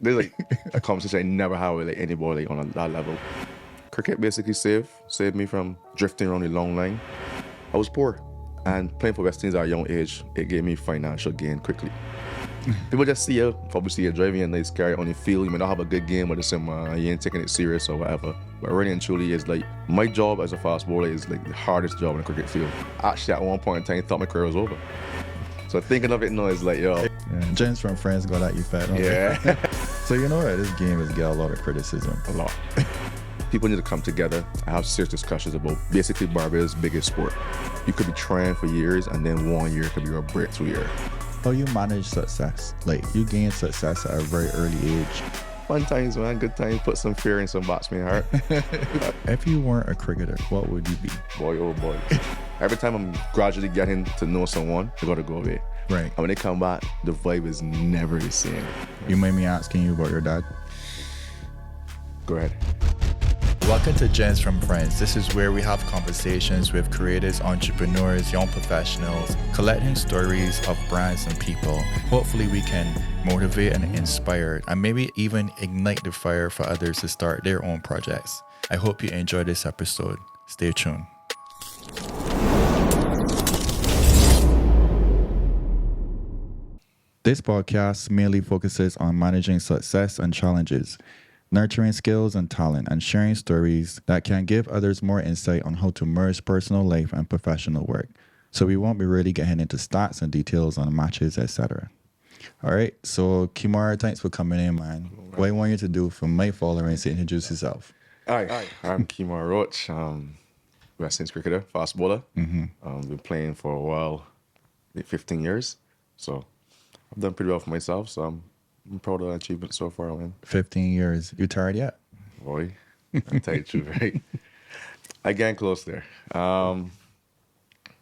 There's like a conversation I never had with like anybody on that level. Cricket basically saved me from drifting around the long line. I was poor, and playing for West Indies at a young age, it gave me financial gain quickly. People just see you, obviously you're driving a nice car on the field, you may not have a good game with the sim, you ain't taking it serious or whatever. But really and truly is like, my job as a fast bowler is like the hardest job in the cricket field. Actually at one point in time, I thought my career was over. So thinking of it now is like, yo. Yeah, James from Friends got at you fat. Yeah. So you know that this game has got a lot of criticism. A lot. People need to come together and have serious discussions about basically Barbados' biggest sport. You could be trying for years and then 1 year could be your breakthrough year. How you manage success? Like you gain success at a very early age. Fun times, man, good times, put some fear in some batsman's heart. If you weren't a cricketer, what would you be? Boy, oh boy. Every time I'm gradually getting to know someone, they gotta go away. Right. And when they come back, the vibe is never the same. You made me asking you about your dad. Go ahead. Welcome to Gens from Friends. This is where we have conversations with creators, entrepreneurs, young professionals, collecting stories of brands and people. Hopefully we can motivate and inspire and maybe even ignite the fire for others to start their own projects. I hope you enjoy this episode. Stay tuned. This podcast mainly focuses on managing success and challenges, nurturing skills and talent, and sharing stories that can give others more insight on how to merge personal life and professional work. So we won't be really getting into stats and details on matches, etc. All right, so Kemar, thanks for coming in, man. What I want you to do for my followers is to introduce yourself. Hi, I'm Kemar Roach, West Indies cricketer, fast bowler. Been playing for a while, like 15 years. So I've done pretty well for myself, so I'm proud of the achievement so far, man. 15 years. You tired yet? Boy, I'll tell you the truth, right? I getting close there. I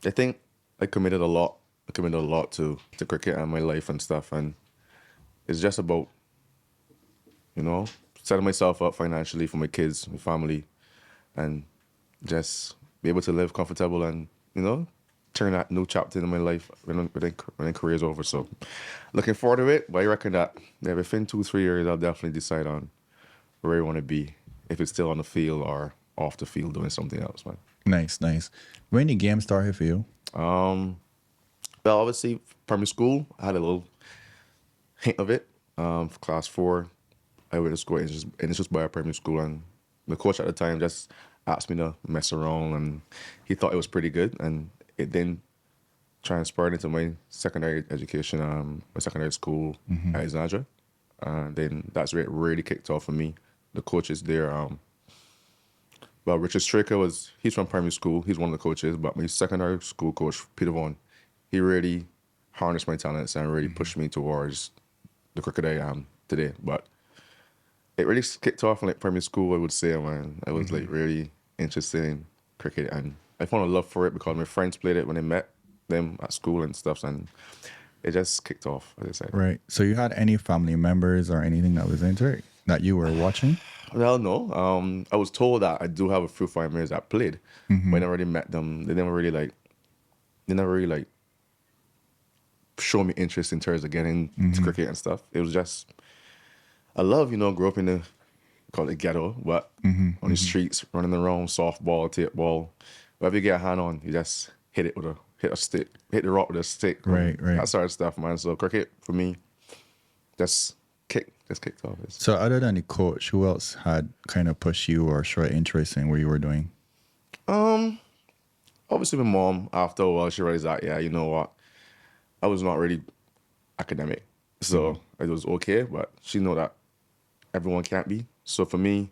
think I committed a lot. I committed a lot to cricket and my life and stuff, and it's just about, setting myself up financially for my kids, my family, and just be able to live comfortable and, turn that new chapter in my life when the career's over. So looking forward to it, but I reckon that within 2-3 years, I'll definitely decide on where I want to be, if it's still on the field or off the field doing something else, man. Nice. When the game started for you? Well, obviously, primary school, I had a little hint of it. For class 4, I went to school in just by a primary school, and the coach at the time just asked me to mess around, and he thought it was pretty good, and it then transferred into my secondary education, my secondary school at Alexandra. Then that's where it really kicked off for me. The coaches there, well, Richard Straker he's from primary school, he's one of the coaches, but my secondary school coach, Peter Vaughan, he really harnessed my talents and really pushed me towards the cricketer I am today. But it really kicked off in like primary school, I would say, man. I was like really interested in cricket, and I found a love for it because my friends played it when I met them at school and stuff, and it just kicked off, as I said. Right. So you had any family members or anything that was into it that you were watching? Well, no. I was told that I do have a few family members that played, but I never really met them. They never really show me interest in terms of getting into cricket and stuff. It was just a love, grew up in the, call it ghetto, but on the streets, running around, softball, tape ball, whatever you get a hand on, you just hit a stick, hit the rock with a stick. Right. That sort of stuff, man. So cricket, for me, just kicked off. So other than the coach, who else had kind of pushed you or showed interest in what you were doing? Obviously my mom, after a while, she realized that, yeah, you know what, I was not really academic. So it was okay, but she know that everyone can't be. So for me,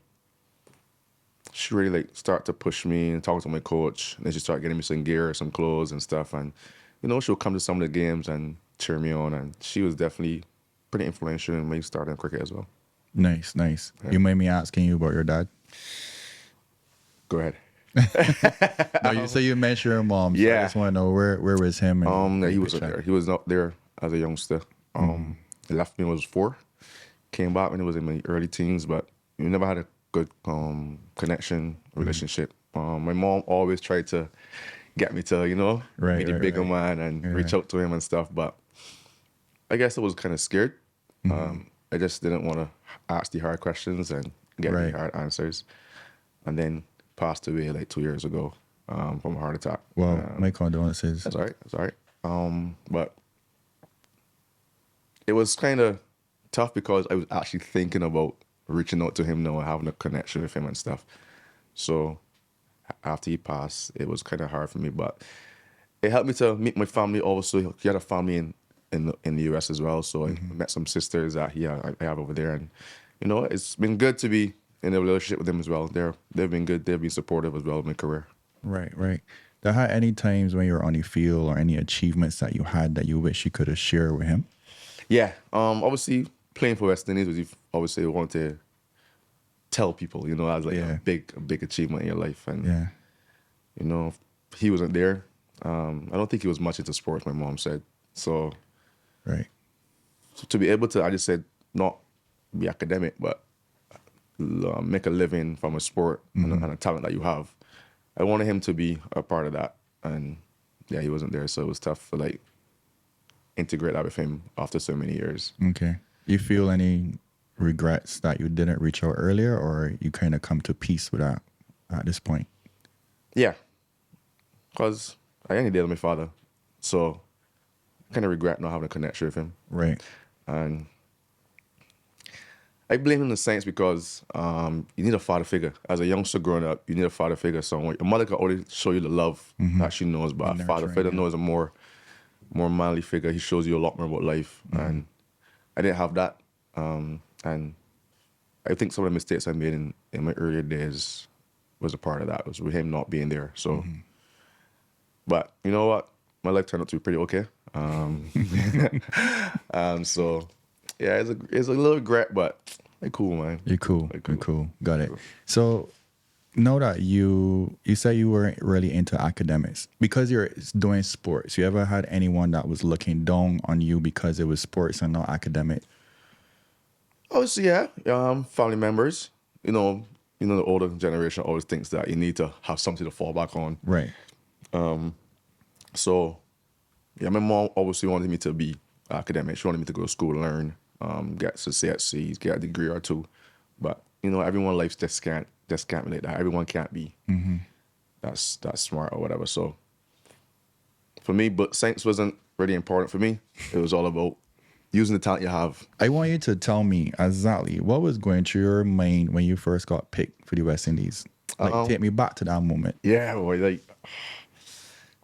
she really started to push me and talk to my coach. And then she started getting me some gear, some clothes and stuff. And, she would come to some of the games and cheer me on. And she was definitely pretty influential in me starting cricket as well. Nice. Yeah. You made me asking you about your dad. Go ahead. No, you say you mentioned your mom. So Yeah. I just want to know where was him? He was there. He was not there as a youngster. He left me when I was 4. Came back when he was in my early teens, but we never had a good connection, relationship. My mom always tried to get me to, be the bigger man and reach out to him and stuff. But I guess I was kind of scared. I just didn't want to ask the hard questions and get Right. the hard answers. And then passed away like 2 years ago from a heart attack. Well, my condolences. That's all right. That's all right. But it was kind of tough because I was actually thinking about reaching out to him now and having a connection with him and stuff. So after he passed, it was kind of hard for me, but it helped me to meet my family. Also, he had a family in the US as well, so I met some sisters that I have over there, and you know, it's been good to be in a relationship with them as well. They've been good. They've been supportive as well in my career. Right, right. There had any times when you were on the field or any achievements that you had that you wish you could have shared with him? Yeah. Obviously playing for West Indies was obviously want to tell people, you know, as like Yeah. a big achievement in your life, and Yeah. you know, he wasn't there. I don't think he was much into sports. My mom said so. Right. So to be able to, I just said, not be academic, but make a living from a sport and a talent that you have. I wanted him to be a part of that, and yeah, he wasn't there, so it was tough to like integrate that with him after so many years. Okay. You feel any regrets that you didn't reach out earlier, or you kind of come to peace with that at this point? Yeah, because I only dated my father, so I kind of regret not having a connection with him, Right. and I blame him in the sense because you need a father figure. As a youngster growing up, you need a father figure. Someone your mother can only show you the love that she knows, but a father Nurturing, figure yeah. knows a more manly figure. He shows you a lot more about life, and I didn't have that. And I think some of the mistakes I made in my earlier days was a part of that. It was with him not being there. So, but you know what? My life turned out to be pretty okay. So yeah, it's a little regret, but I'm cool, man. You're cool. I'm You're cool. Got it. So know that you say you weren't really into academics because you're doing sports. You ever had anyone that was looking down on you because it was sports and not academic? Obviously, yeah. Family members. The older generation always thinks that you need to have something to fall back on. Right. So, yeah, my mom obviously wanted me to be academic. She wanted me to go to school, learn, get to CSCs, get a degree or two. But everyone's life just can't be like that. Everyone can't be that's smart or whatever. So, for me, but science wasn't really important for me. It was all about using the talent you have. I want you to tell me exactly what was going through your mind when you first got picked for the West Indies. Like, take me back to that moment. Yeah, boy, like.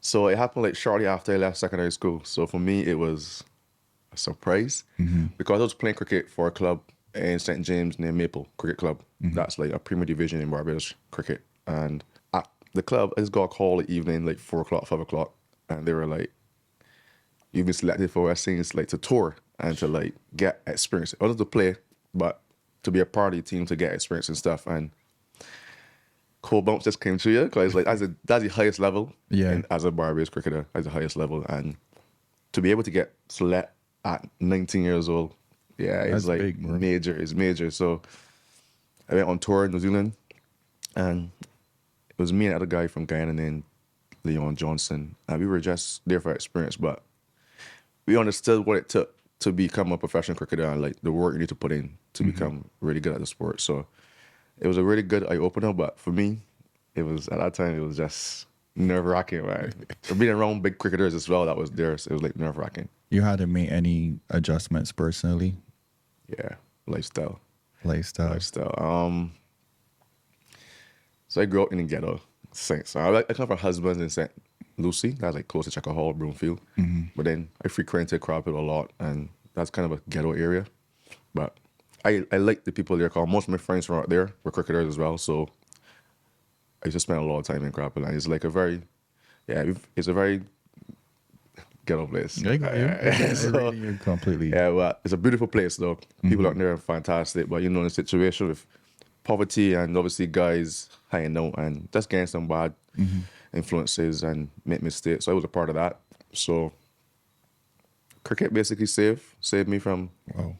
So it happened like shortly after I left secondary school. So for me, it was a surprise because I was playing cricket for a club in St. James near Maple Cricket Club. That's like a Premier Division in Barbados cricket. And at the club, I just got a call at evening, like 4 o'clock, 5 o'clock. And they were like, you've been selected for West Indies like to tour and to like get experience. Not to play, but to be a part of the team to get experience and stuff. And cold bumps just came to you because like that's the highest level. Yeah. As a Barbados cricketer, that's the highest level, and to be able to get select at 19 years old, yeah, it's That's like big, bro. major. It's major. So I went on tour in New Zealand, and it was me and another guy from Guyana named Leon Johnson, and we were just there for experience, but we understood what it took to become a professional cricketer and like the work you need to put in to become really good at the sport. So it was a really good eye opener, but for me, it was at that time it was just nerve wracking, man. For being around big cricketers as well, that was there, so it was like nerve wracking. You had to make any adjustments personally? Yeah, lifestyle. Lifestyle. So I grew up in the ghetto, Saint. So I come from husbands in St. Lucie, that's like close to Checker Hall, Broomfield. But then I frequented Cropfield a lot, and that's kind of a ghetto area. But I like the people there, because most of my friends from out there were cricketers as well. So I just spent a lot of time in Cropfield, and it's like it's a very ghetto place. You're completely. Yeah, but it's a beautiful place though. People out there are fantastic, but in the situation with poverty and obviously guys hanging out and just getting some bad influences and make mistakes. So I was a part of that. So cricket basically saved me from Wow.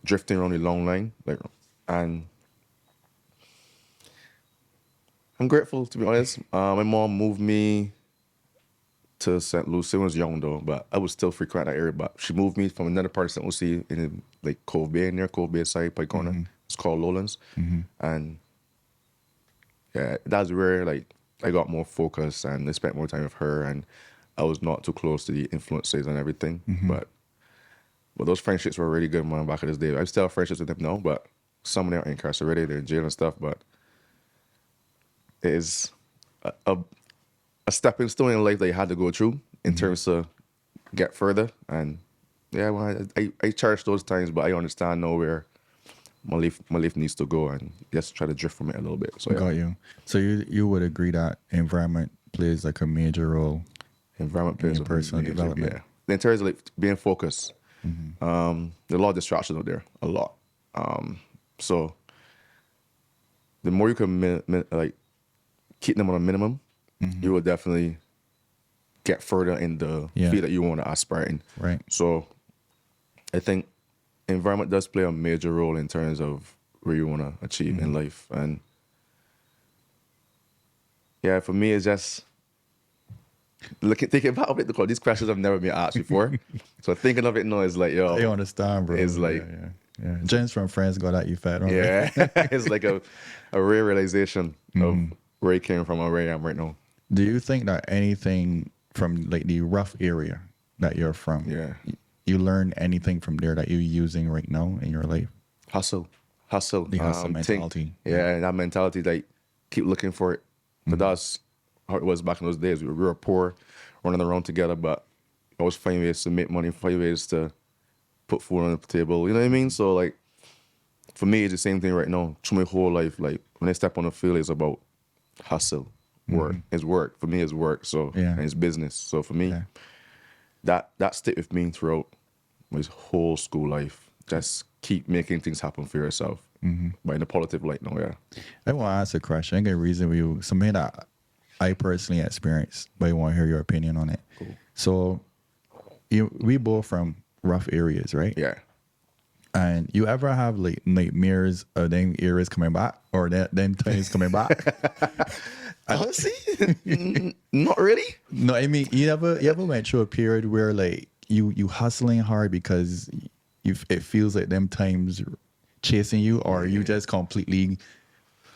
drifting around the long line, and I'm grateful, to be honest. My mom moved me to St. Lucie. I was young though, but I was still frequent that area. But she moved me from another part of St. Lucie in like Cove Bay, near Cove Bay side, Pike Corner. It's called Lowlands. And yeah, that's where like I got more focus and I spent more time with her, and I was not too close to the influences and everything. But those friendships were really good, man, back in this day. I still have friendships with them now, but some of them are incarcerated, they're in jail and stuff, but it is a stepping stone in life that you had to go through in terms of get further. And yeah, well, I cherish those times, but I understand now where my life needs to go and just try to drift from it a little bit. So yeah, Got you. So you would agree that environment plays like a major role environment in plays your a personal major- development. Yeah. In terms of like being focused, there are a lot of distractions out there, a lot. So the more you can like keep them on a minimum, you will definitely get further in the Yeah. field that you want to aspire in. Right. So I think environment does play a major role in terms of where you want to achieve in life. And yeah, for me, it's just thinking about it, because these questions have never been asked before. So thinking of it now is like, yo, I understand, bro. It's like, yeah. James from Friends got at you fat, don't yeah, it's like a rare realization of where I came from and where I am right now. Do you think that anything from like the rough area that you're from, Yeah. you learn anything from there that you're using right now in your life? Hustle. The hustle mentality. Yeah, that mentality, like keep looking for it. But that's how it was back in those days. We were poor, running around together, but always find ways to make money, find ways to put food on the table. You know what I mean? So like, for me, it's the same thing right now. Through my whole life, like when I step on the field, it's about hustle, work. It's work. For me, it's work. So Yeah. and it's business. So for me, Yeah. that stick with me throughout my whole school life. Just keep making things happen for yourself. But in a positive light, no, yeah. I want to ask a question. I got a reason you something that I personally experienced, but I want to hear your opinion on it. Cool. So, we both from rough areas, right? Yeah. And you ever have like nightmares of them areas coming back or them times coming back? Honestly, not really. No, I mean you ever went through a period where like you hustling hard because it feels like them times chasing you, or you just completely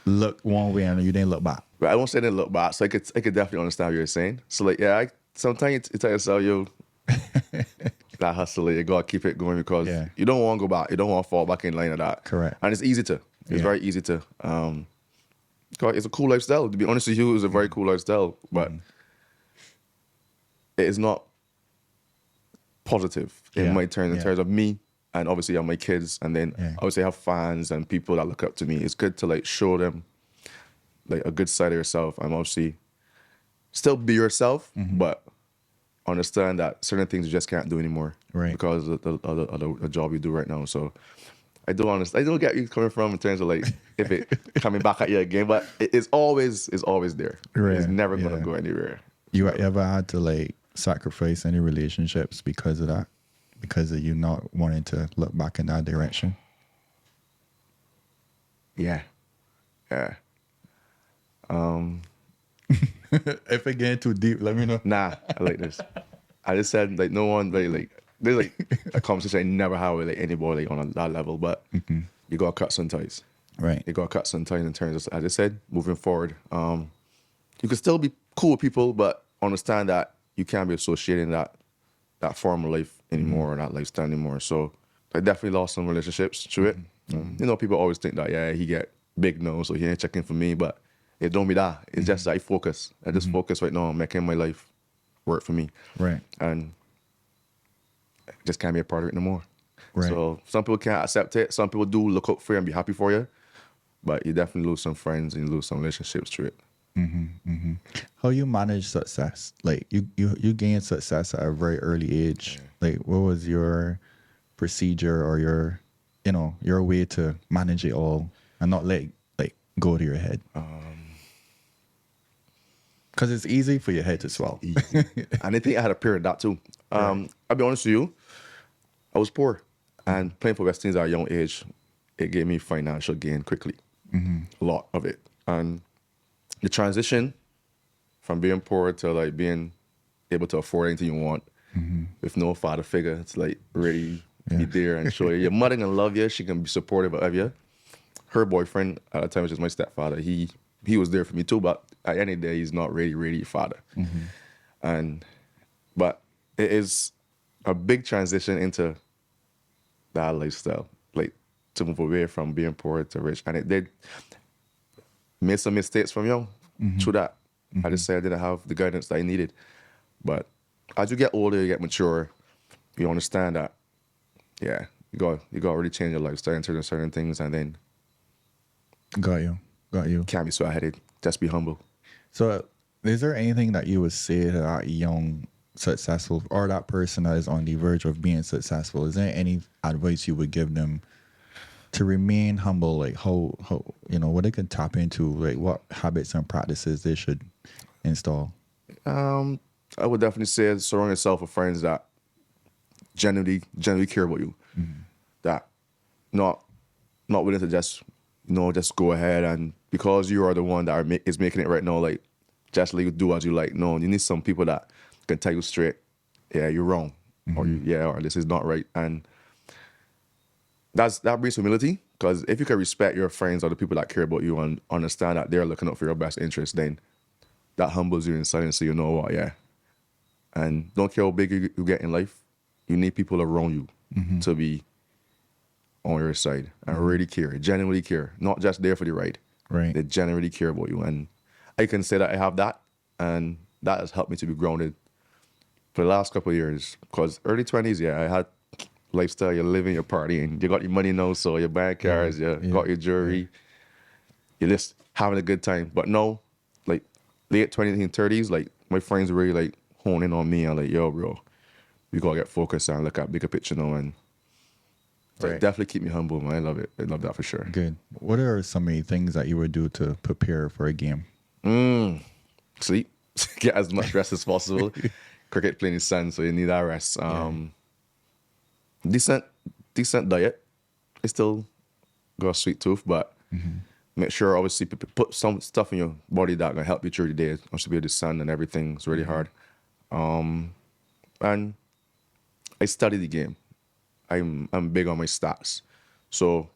look one way and you didn't look back. But I won't say they look back. So I could definitely understand what you're saying. So like, yeah, sometimes you tell yourself, yo, that hustle, you gotta keep it going, because Yeah. you don't want to go back. You don't want to fall back in line of that. Correct. And it's easy to. It's Yeah. very easy to. 'Cause it's a cool lifestyle. To be honest with you, it's a very cool lifestyle, but it is not positive in Yeah. my terms, in Yeah. terms of me. And obviously I have my kids, and then Yeah. obviously I have fans and people that look up to me. It's good to like show them like a good side of yourself, and obviously still be yourself, but understand that certain things you just can't do anymore, Right. because of the job you do right now. So I don't understand. I don't get you coming from in terms of like if it coming back at you again, but it's always there. Right. It's never gonna Yeah. go anywhere. You ever had to like sacrifice any relationships because of that? Because of you not wanting to look back in that direction? Yeah. If it get too deep, let me know. Nah, I like this. I just said like no one really like there's like a conversation I never had with like anybody on that level, but you gotta cut some ties. Right. You gotta cut some ties in terms of, as I said, moving forward. You can still be cool with people, but understand that you can't be associating that form of life anymore, or that lifestyle anymore. So I definitely lost some relationships through it. You know, people always think that, yeah, he get big no, so he ain't checking for me, but it don't be that. It's just that I focus. I just focus right now on making my life work for me. Right. And I just can't be a part of it no more. Right. So some people can't accept it. Some people do look up for you and be happy for you, but you definitely lose some friends and you lose some relationships through it. How you manage success? Like you gained success at a very early age. Like what was your procedure or your way to manage it all and not let like go to your head? Because it's easy for your head to swell. And I think I had a period of that too. I'll be honest with you, I was poor, and playing for West Indies at a young age, it gave me financial gain quickly, a lot of it. And the transition from being poor to like being able to afford anything you want with no father figure. It's like really be there and show you. Your mother can love you. She can be supportive of you. Her boyfriend at the time, which was my stepfather, he was there for me too, but at the end of the day, he's not really a father. But it is a big transition into that lifestyle, like to move away from being poor to rich. And it did made some mistakes from young through that. I just said I didn't have the guidance that I needed. But as you get older, you get mature, you understand that, yeah, you got to really change your lifestyle into certain things, and then Got you. can't be sweat-headed. Just be humble. So, is there anything that you would say to that young, successful, or that person that is on the verge of being successful? Is there any advice you would give them to remain humble? Like how what they can tap into, like what habits and practices they should install? I would definitely say surround yourself with friends that genuinely care about you. That not willing to just just go ahead and because you are the one that is making it right now, like just let you do as you like. No, you need some people that can tell you straight, yeah, you're wrong, or or this is not right, and that brings humility. Because if you can respect your friends or the people that care about you and understand that they're looking out for your best interest, then that humbles you inside, and so you know what, yeah. And don't care how big you get in life, you need people around you to be on your side and really care, genuinely care, not just there for the ride. Right. They genuinely care about you. And I can say that I have that, and that has helped me to be grounded for the last couple of years. Because early 20s, yeah, I had lifestyle, you're living, you're partying, you got your money now, so you're buying cars, you got your jewelry, you're just having a good time. But no, like late 20s and 30s, like my friends really like honing on me and like, yo, bro, we gotta get focused and look at bigger picture now, and like, definitely keep me humble, man. I love it. I love that for sure. Good. What are some of the things that you would do to prepare for a game? Sleep, get as much rest as possible. Cricket playing in the sun, so you need that rest. Decent diet. I still got a sweet tooth, but make sure obviously put some stuff in your body that can help you through the day. Also be the sun and everything. It's really hard. And I study the game. I'm big on my stats, so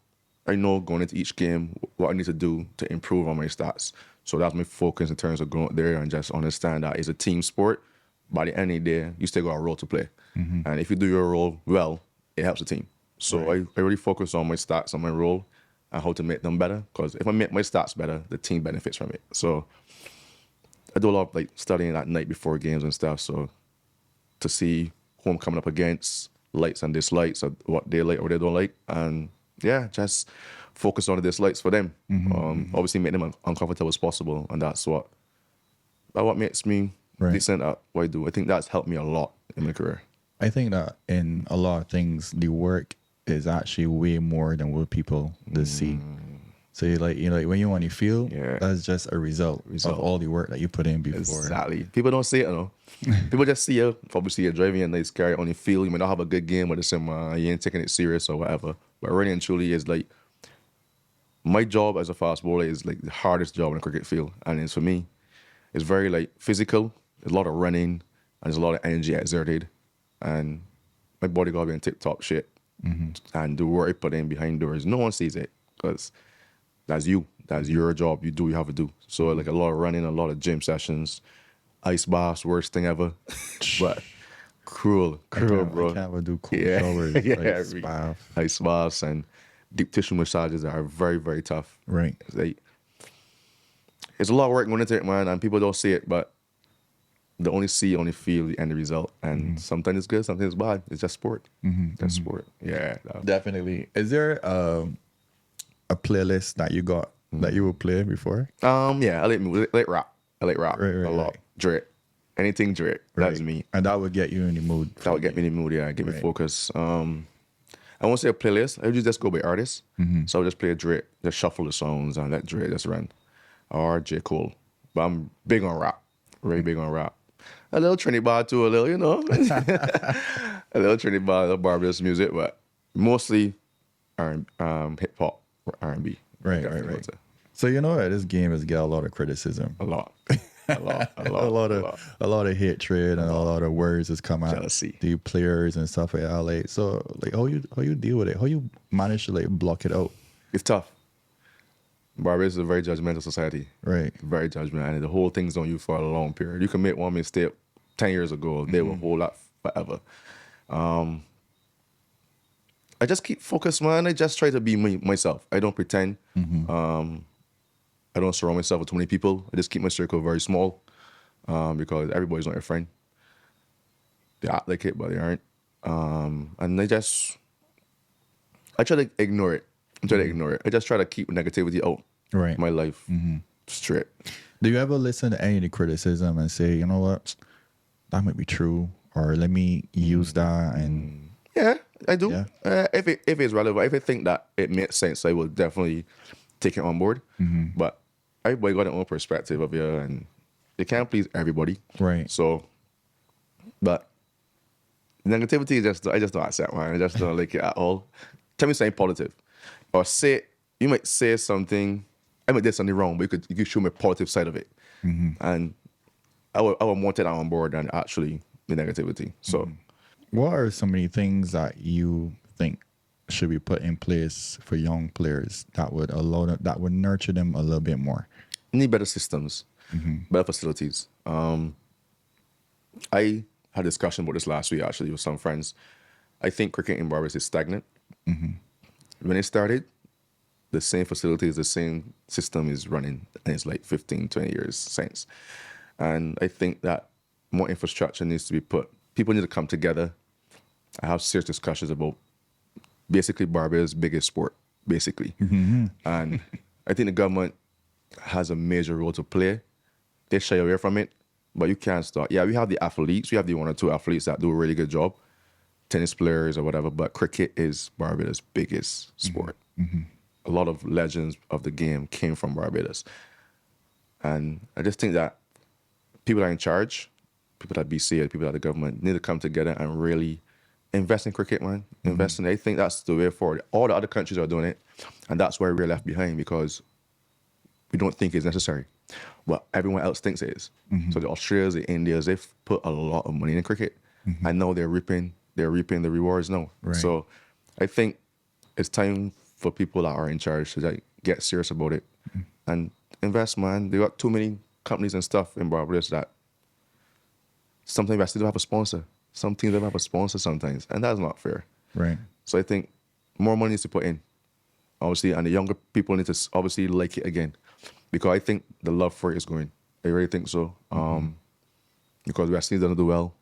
I know going into each game what I need to do to improve on my stats. So that's my focus in terms of going out there and just understand that it's a team sport. By the end of the day, you still got a role to play, and if you do your role well, it helps the team. So I really focus on my stats, on my role, and how to make them better. Because if I make my stats better, the team benefits from it. So I do a lot of like studying at night before games and stuff. So to see who I'm coming up against, likes and dislikes, or what they like or they don't like, and yeah, just focus on the dislikes for them. Obviously, make them uncomfortable as possible, and that's what makes me decent at what I do. I think that's helped me a lot in my career. I think that in a lot of things, the work is actually way more than what people just see. So you like when you want to feel, that's just a result of all the work that you put in before. Exactly. People don't see it, you know. People just see you. Obviously, you're driving a nice car on the field. You may not have a good game with the sim, you ain't taking it serious or whatever. But really and truly, is like my job as a fast bowler is like the hardest job in a cricket field, and it's for me. It's very like physical. There's a lot of running, and there's a lot of energy exerted, and my body gotta be in tip-top shape. And the work I put in behind doors, no one sees it because that's you. That's your job. You do what you have to do. So like a lot of running, a lot of gym sessions, ice baths, worst thing ever. But cruel, bro. I can't do cool showers, ice baths and deep tissue massages are very, very tough. Right. It's a lot of work going into it, man, and people don't see it, but they only feel the end result. And sometimes it's good, sometimes it's bad. It's just sport. That's sport. Yeah. Definitely. Is there a playlist that you got that you would play before? Yeah, I like rap. I like rap a lot. Right. Drake. Anything Drake. That's me. And that would get you in the mood. That would get me in the mood, yeah. Get me focused. I won't say a playlist. I would just go by artists. So I would just play a Drake, just shuffle the songs and let Drake just run. Or J. Cole. But I'm big on rap. Really big on rap. A little Trinidad too, a little, you know. A little Trinidad, a little Barbados music, but mostly hip hop, R&B. Right. So you know that this game has got a lot of criticism. A lot. A lot, a a lot, lot a of lot. a lot of hatred and a lot. lot of words has come out Jealousy. the players and stuff like that. Like, so like how you deal with it? How you manage to like block it out? It's tough. Barbados is a very judgmental society. Right. Very judgmental. And the whole thing's on you for a long period. You can make one mistake 10 years ago, they will hold that forever. I just keep focused, man. I just try to be myself. I don't pretend. I don't surround myself with too many people. I just keep my circle very small because everybody's not your friend. They act like it, but they aren't. And I try to ignore it. I just try to keep negativity out Right. my life straight. Do you ever listen to any of the criticism and say, you know what, that might be true, or let me use that and Yeah, I do. Yeah. If it's relevant, if I think that it makes sense, I will definitely take it on board. But everybody got their own perspective of it, and they can't please everybody. Right. So, but negativity is I just don't accept, man. I just don't like it at all. Tell me something positive, or you might say something. I might do something wrong, but you could show me a positive side of it, and I would want it on board than actually the negativity. So. what are some of the things that you think should be put in place for young players that would that would nurture them a little bit more? Need better systems, better facilities. I had a discussion about this last week actually with some friends. I think cricket in Barbados is stagnant. When it started, the same facilities, the same system is running, and it's like 15, 20 years since. And I think that more infrastructure needs to be put. People need to come together. I have serious discussions about basically Barbados' biggest sport, basically. And I think the government has a major role to play. They shy away from it, but you can't start. Yeah, we have the athletes. We have the one or two athletes that do a really good job, tennis players or whatever, but cricket is Barbados' biggest sport. A lot of legends of the game came from Barbados. And I just think that people that are in charge, people that BC, people at the government need to come together and really invest in cricket, man. Invest in it. I think that's the way forward. All the other countries are doing it, and that's why we're left behind because we don't think it's necessary. But everyone else thinks it is. So the Australians, the Indians, they've put a lot of money in cricket, and now they're reaping the rewards now. Right. So I think it's time for people that are in charge to like get serious about it and invest, man. They got too many companies and stuff in Barbados that sometimes they still don't have a sponsor. Some teams don't have a sponsor sometimes, and that's not fair. Right. So I think more money needs to put in, obviously, and the younger people need to obviously like it again, because I think the love for it is going. I really think so. Because West Indies doesn't do well,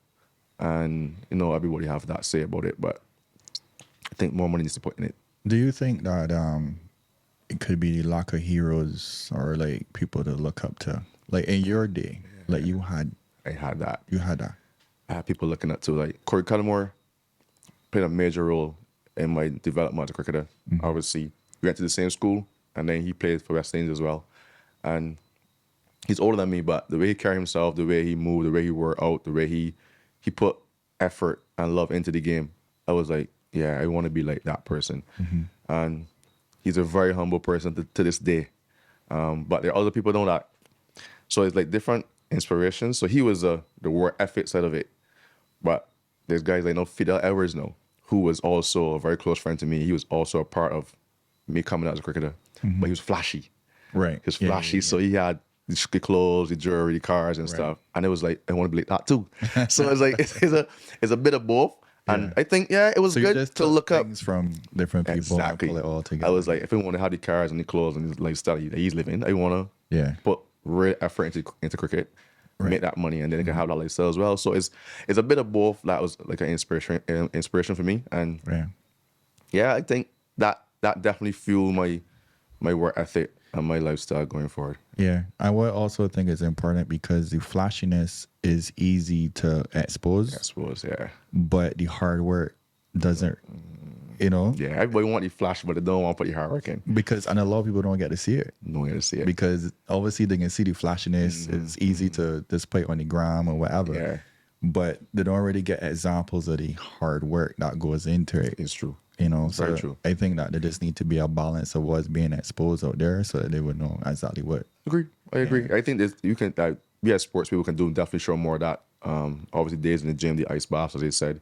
and everybody have that say about it, but I think more money needs to put in it. Do you think that it could be the lack of heroes or like people to look up to? Like in your day, like you had that. I had people looking up to, like Corey Cullimore played a major role in my development as a cricketer. Obviously, we went to the same school, and then he played for West Indies as well. And he's older than me, but the way he carried himself, the way he moved, the way he worked out, the way he put effort and love into the game, I was like, yeah, I want to be like that person. And he's a very humble person to this day. But there are other people know that. So it's like different inspirations. So he was the work ethic side of it. But there's guys like Fidel Edwards who was also a very close friend to me. He was also a part of me coming out as a cricketer. But he was flashy. Right. He was flashy. So he had the clothes, the jewelry, the cars and stuff. And it was like, I want to be like that too. So it's like, it's a bit of both. And I think, it was So you good just to took look up. things from different people and pull it all together. I was like, if I want to have the cars and the clothes and the lifestyle that he's living, I want to put real effort into cricket, make that money, and then I can have that lifestyle as well. So it's a bit of both. That was like an inspiration for me. And I think that definitely fueled my work ethic and my lifestyle going forward. Yeah. I would also think it's important because the flashiness is easy to expose. I suppose, yeah. But the hard work doesn't, Yeah, everybody want the flash, but they don't want to put the hard work in. And a lot of people don't get to see it. Don't get to see it. Because obviously they can see the flashiness. It's easy to display on the gram or whatever. Yeah. But they don't really get examples of the hard work that goes into it. It's true. So Very true. I think that there just need to be a balance of what's being exposed out there so that they would know exactly what. Agreed. I agree. I think yeah, sports people can do definitely show more of that. Obviously, days in the gym, the ice baths, as they said,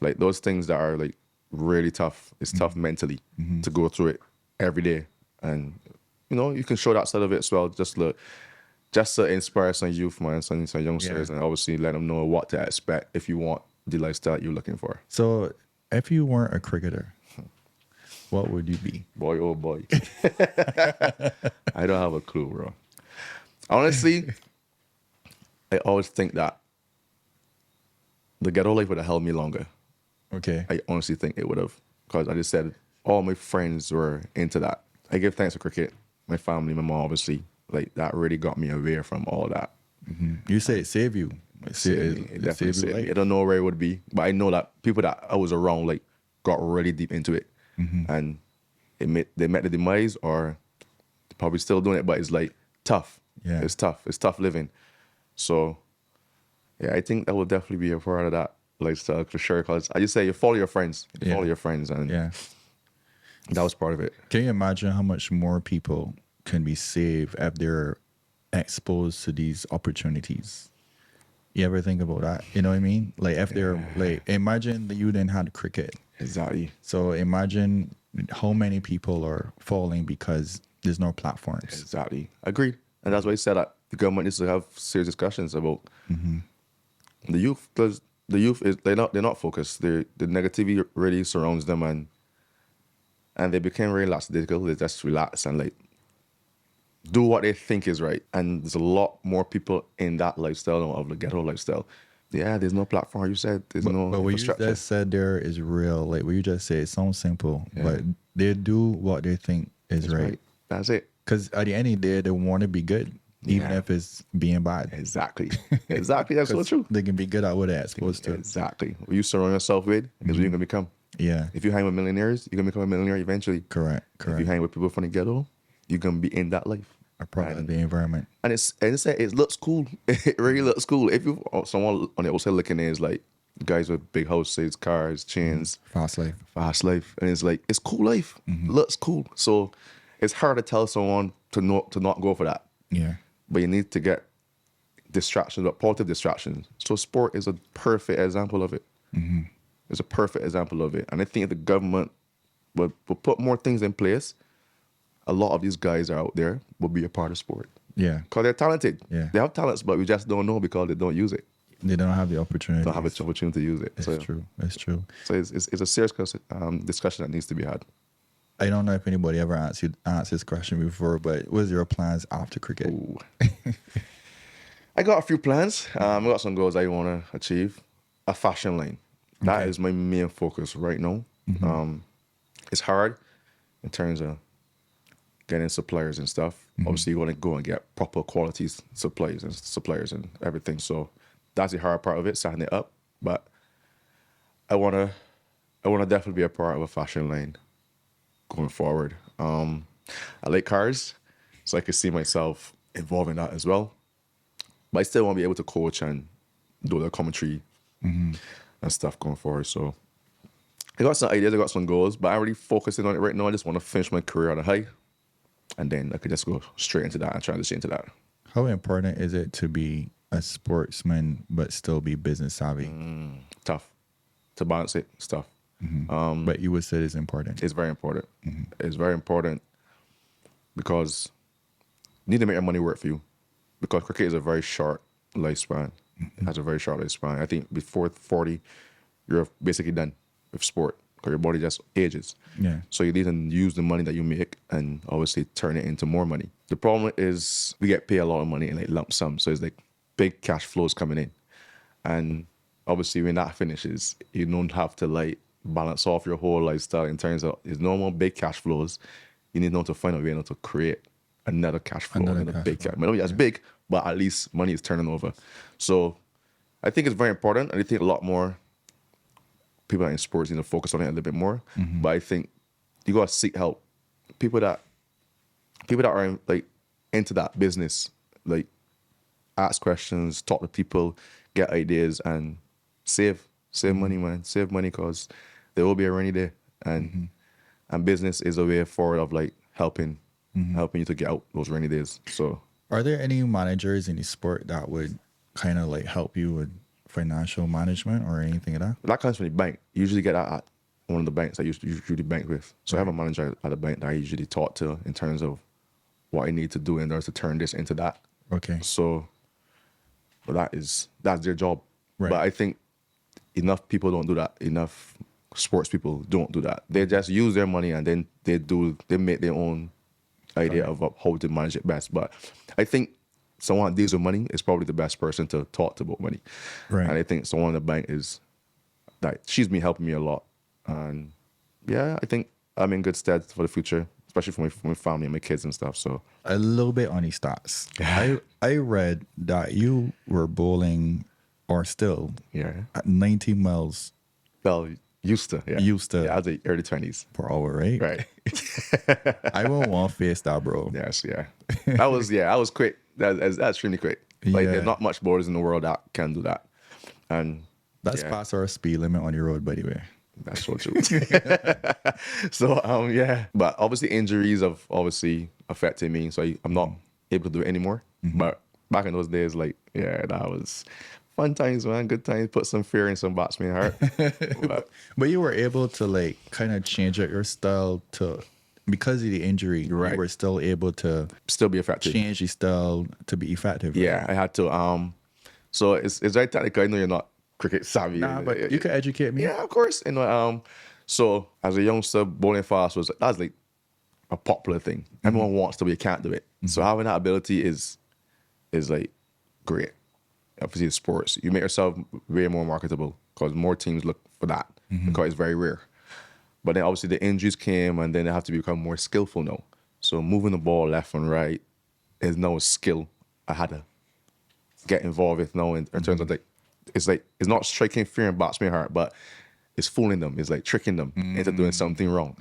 like those things that are like really tough. It's tough mentally to go through it every day, and you can show that side of it as well. Just to inspire some youth, man, some youngsters, Yeah. and obviously let them know what to expect if you want the lifestyle you're looking for. So, if you weren't a cricketer, what would you be? Boy, oh boy, I don't have a clue, bro. Honestly, I always think that the ghetto life would have held me longer. Okay. I honestly think it would have, because I just said all my friends were into that. I give thanks to cricket, my family, my mom, obviously. Like that really got me away from all that. You say it saved you. It definitely saved me. I life. don't know where it would be, but I know that people that I was around like got really deep into it, and they met the demise, or they're probably still doing it, but it's like tough. Yeah. It's tough. It's tough living. So yeah, I think that will definitely be a part of that lifestyle for sure. Because I just say you follow your friends, Yeah. and Yeah. that was part of it. Can you imagine how much more people can be saved if they're exposed to these opportunities? You ever think about that? You know what I mean? Like if they're like, imagine that you didn't have cricket. Exactly. So imagine how many people are falling because there's no platforms. Exactly. Agreed. And that's why I said that the government needs to have serious discussions about the youth, because the youth they're not focused. The negativity really surrounds them, and they became very lackadaisical. They just relax and like do what they think is right. And there's a lot more people in that lifestyle of the ghetto lifestyle. Yeah, there's no platform. You said there's no But what you infrastructure. just said there is real. Like what you just said, it sounds simple, Yeah. but they do what they think is That's right. That's it. Because at the end of the day, they want to be good, even Yeah. if it's being bad. Exactly. Exactly. That's so 'Cause true. they can be good at what they're supposed to. Exactly. What you surround yourself with is what you're gonna become. Yeah, If you hang with millionaires, you're gonna become a millionaire eventually. correct. If you hang with people from the ghetto, you're gonna be in that life. A product of the environment. And it looks cool. It really looks cool. If you someone on the outside looking in is like guys with big houses, cars, chains, Fast life. fast life, and it's like it's cool life. Looks cool. So it's hard to tell someone to not go for that. Yeah. But you need to get distractions, but positive distractions. So sport is a perfect example of it. It's a perfect example of it. And I think if the government would put more things in place, a lot of these guys are out there will be a part of sport. Yeah. Because they're talented. Yeah. They have talents, but we just don't know because they don't use it. They don't have the opportunity. Don't have an opportunity to use it. It's So, true. It's true. so it's a serious discussion that needs to be had. I don't know if anybody ever asked this question before, but what is your plans after cricket? Ooh. I got a few plans. I got some goals I want to achieve. A fashion line. That is my main focus right now. It's hard in terms of getting suppliers and stuff. Obviously, you want to go and get proper qualities suppliers and everything. So that's the hard part of it, setting it up. But I wanna definitely be a part of a fashion line going forward. I like cars, so I could see myself involved in that as well. But I still want to be able to coach and do the commentary and stuff going forward. So I got some ideas, I got some goals, but I'm really focusing on it right now. I just want to finish my career on a high, and then I could just go straight into that and transition into that. How important is it to be a sportsman but still be business savvy? Tough to balance it. It's tough. But you would say it's important. It's very important. It's very important because you need to make your money work for you. Because cricket is a very short lifespan. It has a very short lifespan. I think before 40, you're basically done with sport because your body just ages. Yeah. So you need to use the money that you make and obviously turn it into more money. The problem is we get paid a lot of money in like lump sum. So it's like big cash flows coming in. And obviously when that finishes, you don't have to like balance off your whole lifestyle in terms of there's no more big cash flows. You need to find a way to create another cash flow, another big cash. Maybe it's big, but at least money is turning over. So I think it's very important. And I think a lot more people in sports need to focus on it a little bit more. But I think you gotta seek help. People that are like into that business, like ask questions, talk to people, get ideas, and save money, man. Save money because there will be a rainy day, and business is a way forward of like helping you to get out those rainy days. So Are there any managers in the sport that would kind of like help you with financial management or anything like that? That comes from the bank. You usually get that at one of the banks I usually bank with. So I have a manager at the bank that I usually talk to in terms of what I need to do in order to turn this into that. Okay. So, but that's their job. Right. But I think enough people don't do that. Enough sports people don't do that. They just use their money and then they make their own idea of how to manage it best. But I think someone that deals with money is probably the best person to talk to about money. Right. And I think someone in the bank is like, she's been helping me a lot. And yeah, I think I'm in good stead for the future, especially for my family and my kids and stuff. So A little bit on the stats. I read that you were bowling or still yeah. at 90 miles Well, used to. Yeah. Yeah, I was like early 20s. per hour, right? Right. I won't want to face that, bro. Yes, yeah. I was quick. That's extremely quick. Like Yeah. there's not much bowlers in the world that can do that. And That's yeah. past our speed limit on the road, by the way. That's so true. So yeah, but obviously injuries have obviously affected me, so I'm not able to do it anymore. But back in those days, like yeah, that was fun times, man. Good times. Put some fear in some batsman heart. But you were able to like kind of change up your style to because of the injury. Right. You were still able to Still be effective. change the style to be effective. right? Yeah, I had to. So it's very technical. I know you're not cricket savvy. Nah, but you can educate me. Yeah, of course. So as a youngster, bowling fast that's like a popular thing. Everyone wants to, but you can't do it. So having that ability is like great. Obviously, in sports, you make yourself way more marketable because more teams look for that because it's very rare. But then obviously the injuries came, and then they have to become more skillful now. So moving the ball left and right is now a skill I had to get involved with now in terms of like it's not striking fear in batsman heart, but it's fooling them. It's like tricking them into doing something wrong.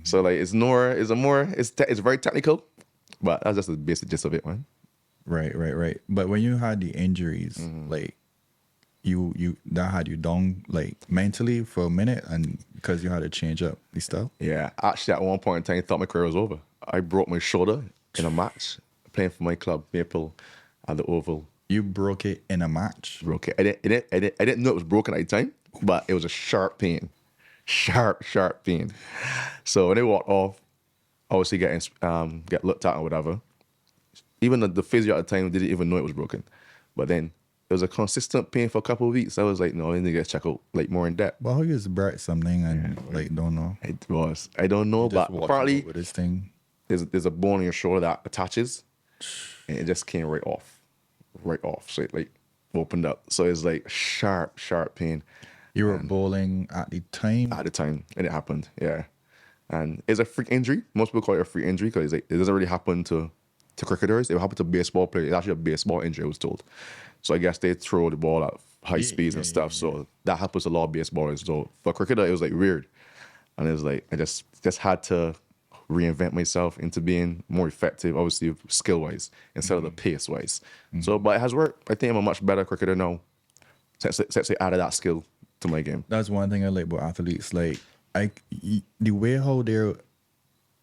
So like it's very technical, but that's just the basic gist of it, man. Right. But when you had the injuries, like you that had you down like mentally for a minute, and because you had to change up the style. Yeah, actually at one point in time, I thought my career was over. I broke my shoulder in a match playing for my club Maple at the Oval. You broke it in a match. Broke it. I didn't know it was broken at the time, but it was a sharp pain. Sharp pain. So when they walked off, obviously get looked at or whatever. Even the physio at the time didn't even know it was broken. But then it was a consistent pain for a couple of weeks. I was like, no, I need to get checked out like more in depth. Well, how you just break something and like don't know? It was. I don't know, but apparently with this thing. there's a bone in your shoulder that attaches, and it just came right off. So it like opened up. So it's like sharp pain. You were bowling at the time. At the time, and it happened. Yeah, and it's a freak injury. Most people call it a freak injury because like, it doesn't really happen to cricketers. It will happen to baseball players. It's actually a baseball injury, I was told. So I guess they throw the ball at high speeds and stuff. So that happens to a lot of baseballers. So for a cricketer, it was like weird, and it was like I just had to reinvent myself into being more effective, obviously skill wise instead of the pace wise. So, but it has worked. I think I'm a much better cricketer now since I added that skill to my game. That's one thing I like about athletes. Like the way how they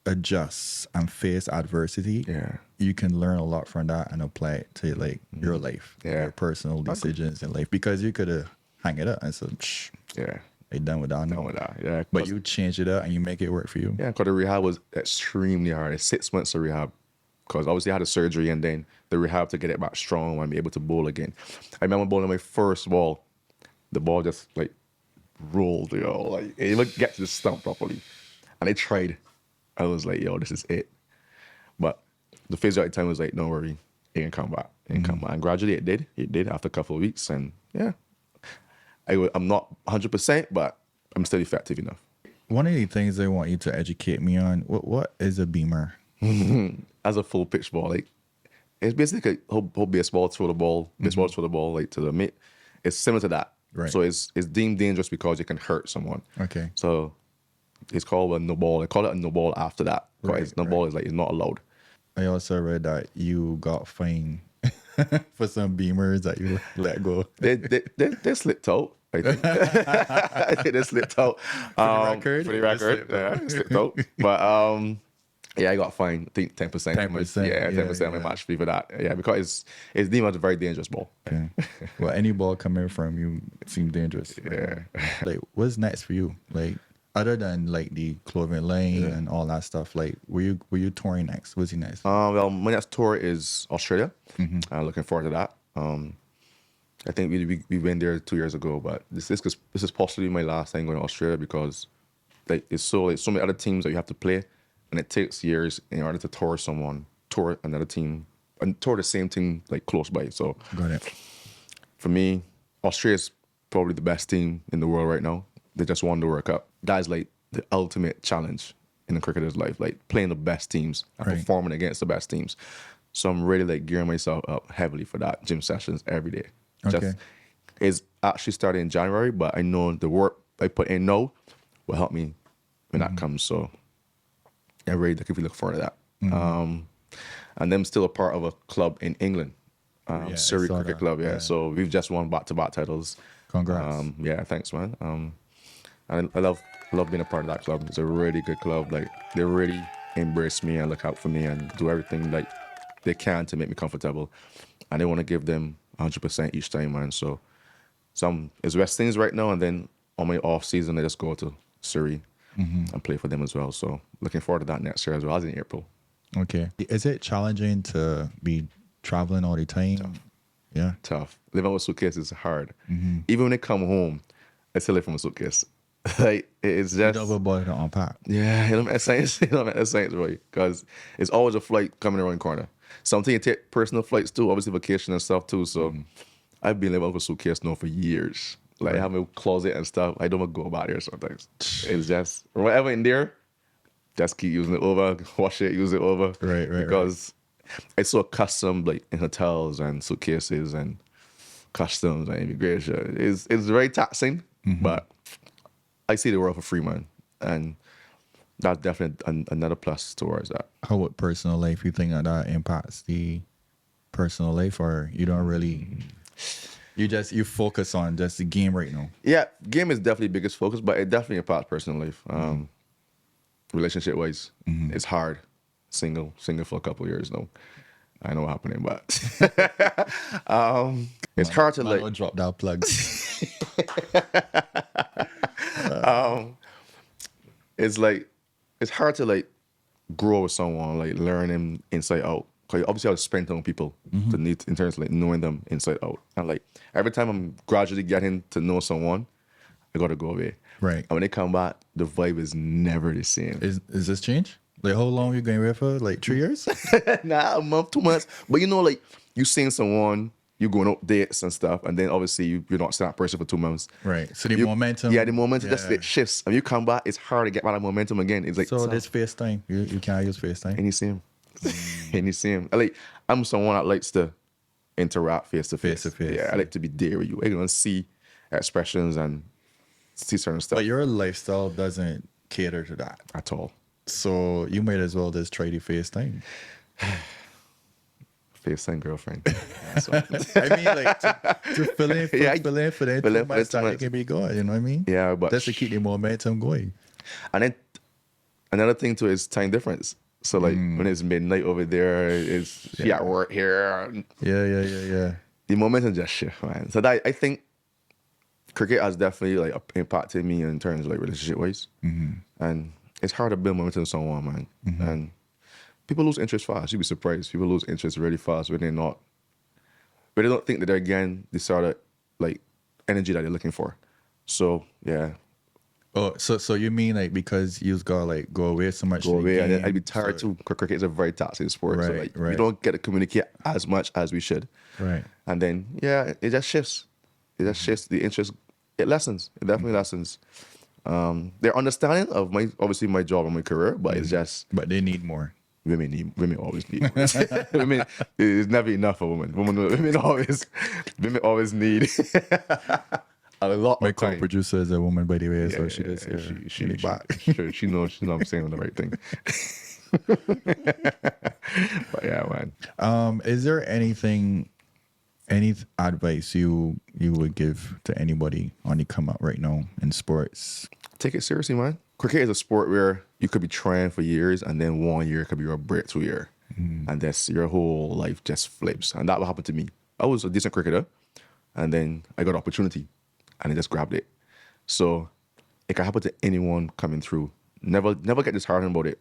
adjust and face adversity. Yeah. You can learn a lot from that and apply it to like your life, your personal decisions in life. Because you could have hang it up and said, yeah, I done with that. Done with that. Yeah. But you change it up and you make it work for you. Yeah, because the rehab was extremely hard. It's 6 months of rehab. Because obviously I had a surgery and then the rehab to get it back strong and be able to bowl again. I remember bowling my first ball, the ball just like rolled, like it didn't get to the stump properly. And I tried. I was like, yo, this is it. But the physio at the time was like, don't worry, it can come back. It can come back. And gradually it did. It did after a couple of weeks. And yeah, I'm not 100%, but I'm still effective enough. One of the things I want you to educate me on, what is a beamer? As a full pitch ball, like it's basically how baseball throw the ball, like to the mitt. It's similar to that. Right. So it's deemed dangerous because it can hurt someone. Okay. So it's called a no ball. They call it a no ball after that. Because no ball is like it's not allowed. I also read that you got fined for some beamers that you let go. They slipped out. I think. I think they slipped out. For the record, yeah, slipped out. But Yeah, I got fined. I think 10%. 10%, Yeah, 10% of my match fee for that. Yeah, because it's deemed as a very dangerous ball. Okay. Well, any ball coming from you seems dangerous right Yeah. now. Like, what's next for you? Like, other than like the clothing lane and all that stuff, like, were you touring next? What's your next? Well, my next tour is Australia. Mm-hmm. Looking forward to that. I think we went there 2 years ago, but this is possibly my last time going to Australia because like it's so many other teams that you have to play, and it takes years in order to tour another team, and tour the same team like close by. So Got it. for me, Australia is probably the best team in the world right now. They just won the World Cup. That is like the ultimate challenge in a cricketer's life, like playing the best teams and Right. performing against the best teams. So I'm really like gearing myself up heavily for that. Gym sessions every day. Okay. It's actually started in January, but I know the work I put in now will help me when that comes. So I'm really looking forward to that. And I'm still a part of a club in England, Yeah, I Surrey saw Cricket that. Club. Yeah. Yeah. So we've just won back-to-back titles. Congrats. Yeah, thanks, man. And I love being a part of that club. It's a really good club. Like they really embrace me and look out for me and do everything like they can to make me comfortable. And they want to give them 100% each time, man. So it's West Indies right now, and then on my off season, I just go to Surrey and play for them as well. So looking forward to that next year as well. I was in April. Okay. Is it challenging to be traveling all the time? Yeah. Tough. Living with suitcase is hard. Even when I come home, I still live from a suitcase. Like it's just Double boy to unpack. yeah, you know what science, you know what science, right? Because it's always a flight coming around the corner. Something you take personal flights too, obviously vacation and stuff too. So I've been living with a suitcase now for years. Like I have my closet and stuff. I don't go about there sometimes. It's just whatever in there, just keep using it over, wash it, use it over. Right. Because it's so accustomed like in hotels and suitcases and customs and immigration. It's very taxing, but I see the world for free, man. And that's definitely another plus towards that. How would personal life, you think that impacts the personal life, or you don't really, you focus on just the game right now? Yeah, game is definitely biggest focus, but it definitely impacts personal life. Relationship wise, it's hard. Single for a couple of years now. I know what's happening, but it's hard to like. I'll drop that plug. It's like it's hard to like grow with someone, like learn them inside out. Cause you obviously have to spend time with people to need in terms of like knowing them inside out. And like every time I'm gradually getting to know someone, I gotta go away. Right. And when they come back, the vibe is never the same. Is this change? Like, how long you going away for? Like 3 years? Nah, a month, 2 months. But you know, like you seeing someone, you going out dates and stuff, and then obviously you're not seeing that person for 2 months. Right. So the momentum. Yeah, the momentum just Yeah. it shifts. And you come back, it's hard to get back that momentum again. It's like So this FaceTime, you can't use FaceTime. and you see him. And you see him. Like I'm someone that likes to interact face to face. Face-to-face, Yeah, I like to be there with you. I can see expressions and see certain stuff But your lifestyle doesn't cater to that. at all. So you might as well just try the FaceTime. FaceTime girlfriend. Yeah, so- I mean, like to fill in for, Yeah, fill in for that fill in 2 for months that 2 time it months. can be going. You know what I mean? Yeah, but Just to keep the momentum going. and then another thing too is time difference. So like when it's midnight over there, it's she at work here. Yeah. The momentum just shift, man. So that I think cricket has definitely like impacted me in terms of like relationship wise, and it's hard to build momentum with someone, man. And people lose interest fast. You'd be surprised. People lose interest really fast when they don't think that they're getting the sort of like energy that they're looking for. So yeah, Oh, so you mean like because you've got like go away so much? go to the away. And then game, I'd be tired so- too. Cricket is a very taxing sport. So Right, like right. we don't get to communicate as much as we should. Right. And then yeah, it just shifts. It just shifts the interest. It lessens. It definitely lessens. Their understanding of obviously my job and my career, but it's just But they need more. women always need more. Women, it's never enough for women. Women always need a lot My of time. co-producer is a woman, by the way, so Yeah, she yeah, does. yeah, Yeah, she need back. she knows I'm saying the right thing. But yeah, man. Is there any advice you would give to anybody on the come up right now in sports? Take it seriously, man. cricket is a sport where you could be trying for years and then 1 year could be your breakthrough year. And that's your whole life just flips. And that what happened to me. I was a decent cricketer and then I got an opportunity and I just grabbed it. So it can happen to anyone coming through. Never get disheartened about it.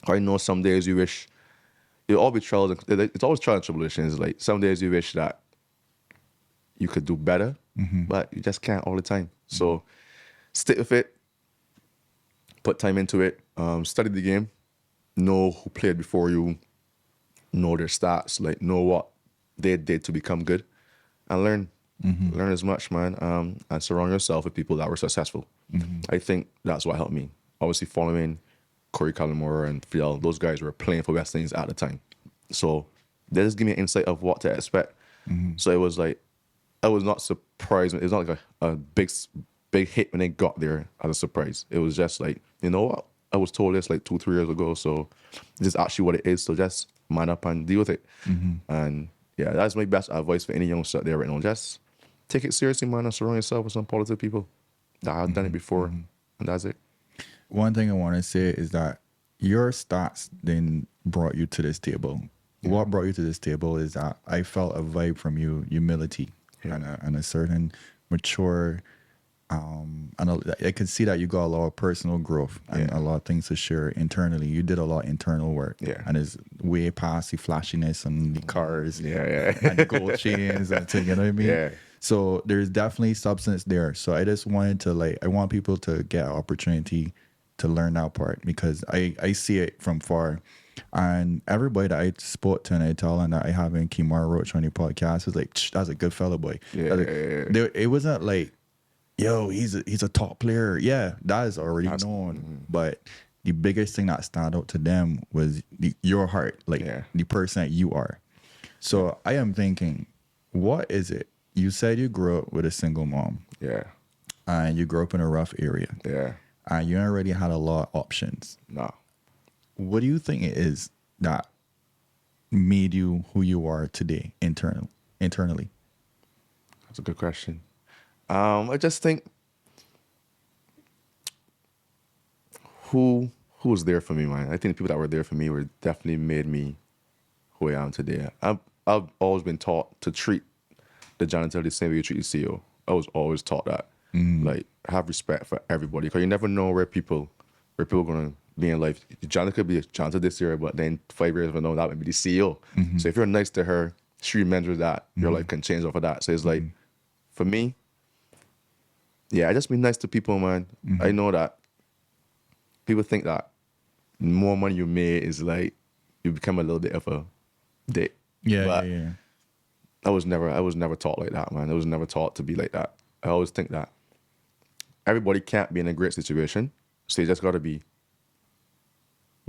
I know some days you wish it'll all be trials. It's always trials and tribulations. Like some days you wish that you could do better, but you just can't all the time. So stick with it. Put time into it. Study the game. Know who played before you. Know their stats. Like know what they did to become good, and learn. Learn as much, man. And surround yourself with people that were successful. I think that's what helped me. Obviously, following Corey Cullimore and Fidel, those guys were playing for West Indies at the time. So they just give me an insight of what to expect. So it was like, I was not surprised. It was not like a big hit when they got there as a surprise. It was just like, you know what? I was told this like 2-3 years ago. So this is actually what it is. So just man up and deal with it. And yeah, that's my best advice for any youngster out there right now. Just take it seriously, man, and surround yourself with some positive people that have done it before. And that's it. One thing I want to say is that your stats then brought you to this table. What brought you to this table is that I felt a vibe from you, humility, and a certain mature. And I could see that you got a lot of personal growth and a lot of things to share internally. You did a lot of internal work, and it's way past the flashiness and the cars, and the gold chains, and you know what I mean. Yeah. So there's definitely substance there. So I just wanted to I want people to get an opportunity to learn that part because I see it from far. And everybody that I spoke to and I tell them that I have in Kemar Roach on your podcast was like, that's a good fellow, boy. It wasn't like, yo, he's a top player. Yeah, that is already known. But the biggest thing that stand out to them was your heart, the person that you are. So I am thinking, what is it? You said you grew up with a single mom. Yeah. And you grew up in a rough area. Yeah. And you already had a lot of options. No. What do you think it is that made you who you are today internally? That's a good question. I just think who was there for me, man. I think the people that were there for me were definitely made me who I am today. I've always been taught to treat the janitor the same way you treat the CEO. I was always taught that. Like, have respect for everybody. Because you never know where people are going to be in life. The janitor could be a janitor this year, but then 5 years from now, that might be the CEO. So if you're nice to her, she remembers that. Your life can change off of that. So it's like, for me, I just be nice to people, man. I know that people think that more money you make is like, you become a little bit of a dick. But I was never taught like that, man. I was never taught to be like that. I always think that everybody can't be in a great situation, so you just gotta be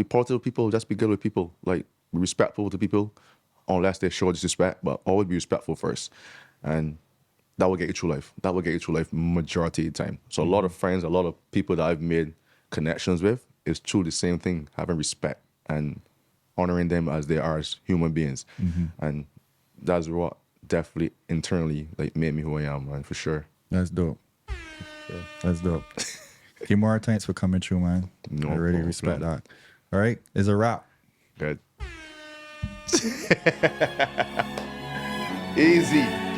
positive with people, just be good with people, like be respectful to people, unless they show disrespect, but always be respectful first, and that will get you through life. That will get you through life majority of the time. So a lot of friends, a lot of people that I've made connections with is true the same thing, having respect and honoring them as they are as human beings, and that's what definitely internally like made me who I am, man, for sure. That's dope. That's dope. Kemar, thanks for coming through, man. No I really problem. respect that. All right, it's a wrap. Good. Easy.